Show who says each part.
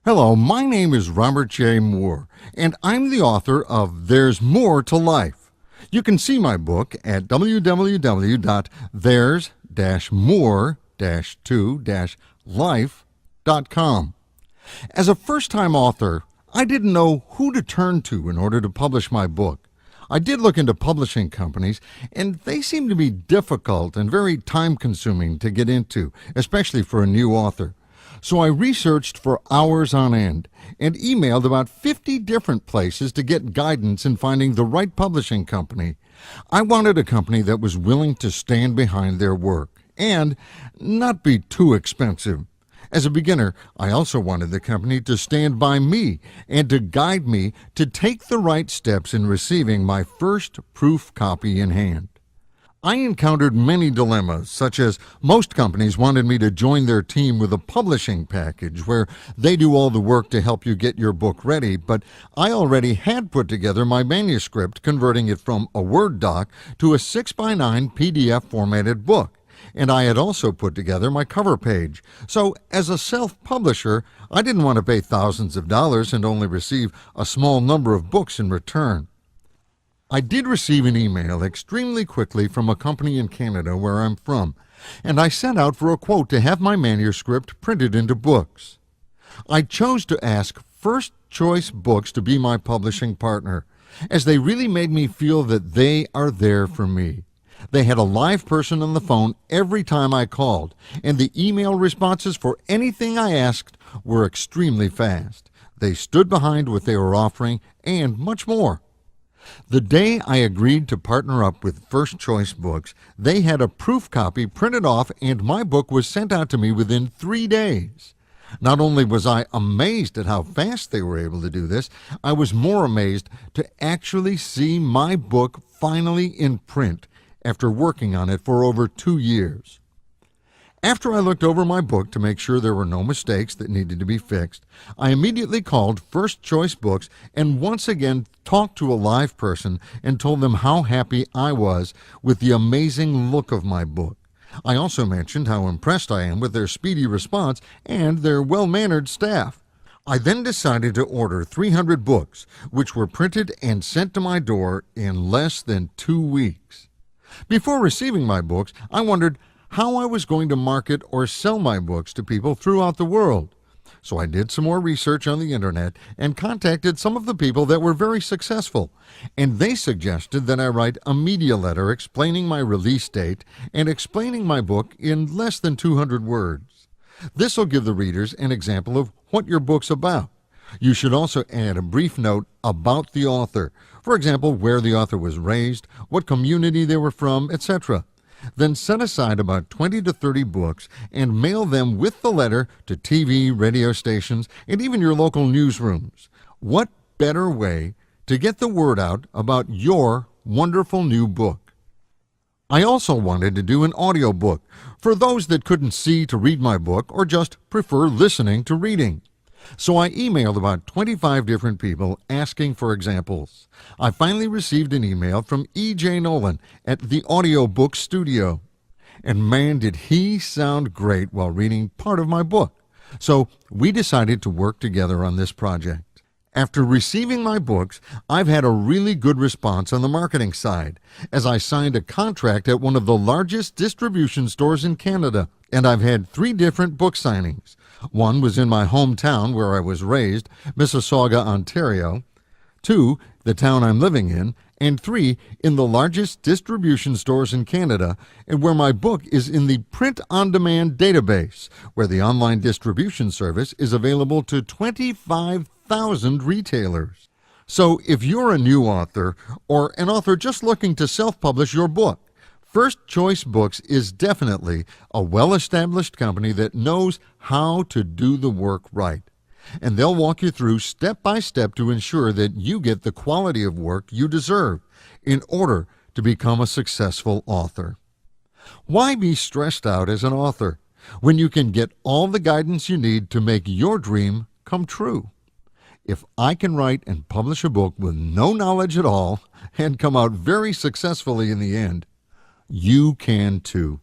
Speaker 1: Hello, my name is Robert J. Moore, and I'm the author of There's More to Life. You can see my book at www.there's-more-to-life.com. As a first-time author, I didn't know who to turn to in order to publish my book. I did look into publishing companies, and they seem to be difficult and very time-consuming to get into, especially for a new author. So I researched for hours on end and emailed about 50 different places to get guidance in finding the right publishing company. I wanted a company that was willing to stand behind their work and not be too expensive. As a beginner, I also wanted the company to stand by me and to guide me to take the right steps in receiving my first proof copy in hand. I encountered many dilemmas, such as most companies wanted me to join their team with a publishing package where they do all the work to help you get your book ready, but I already had put together my manuscript, converting it from a Word doc to a 6x9 PDF formatted book. And I had also put together my cover page. So as a self-publisher, I didn't want to pay thousands of dollars and only receive a small number of books in return. I did receive an email extremely quickly from a company in Canada where I'm from, and I sent out for a quote to have my manuscript printed into books. I chose to ask First Choice Books to be my publishing partner, as they really made me feel that they are there for me. They had a live person on the phone every time I called, and the email responses for anything I asked were extremely fast. They stood behind what they were offering and much more. The day I agreed to partner up with First Choice Books, they had a proof copy printed off and my book was sent out to me within 3 days. Not only was I amazed at how fast they were able to do this, I was more amazed to actually see my book finally in print after working on it for over 2 years. After I looked over my book to make sure there were no mistakes that needed to be fixed, I immediately called First Choice Books and once again talked to a live person and told them how happy I was with the amazing look of my book. I also mentioned how impressed I am with their speedy response and their well-mannered staff. I then decided to order 300 books, which were printed and sent to my door in less than 2 weeks. Before receiving my books, I wondered how I was going to market or sell my books to people throughout the world. So I did some more research on the internet and contacted some of the people that were very successful, and they suggested that I write a media letter explaining my release date and explaining my book in less than 200 words. This will give the readers an example of what your book's about. You should also add a brief note about the author, for example, where the author was raised, what community they were from, etc. Then set aside about 20 to 30 books and mail them with the letter to TV, radio stations, and even your local newsrooms. What better way to get the word out about your wonderful new book? I also wanted to do an audiobook for those that couldn't see to read my book or just prefer listening to reading. So I emailed about 25 different people asking for examples. I finally received an email from E.J. Nolan at the Audiobook Studio. And man, did he sound great while reading part of my book. So we decided to work together on this project. After receiving my books, I've had a really good response on the marketing side, as I signed a contract at one of the largest distribution stores in Canada, and I've had 3 different book signings. One was in my hometown where I was raised, Mississauga, Ontario. 2, the town I'm living in. And 3, in the largest distribution stores in Canada, and where my book is in the print-on-demand database, where the online distribution service is available to 25,000 retailers. So if you're a new author or an author just looking to self-publish your book, First Choice Books is definitely a well-established company that knows how to do the work right. And they'll walk you through step by step to ensure that you get the quality of work you deserve in order to become a successful author. Why be stressed out as an author when you can get all the guidance you need to make your dream come true? If I can write and publish a book with no knowledge at all and come out very successfully in the end, you can too.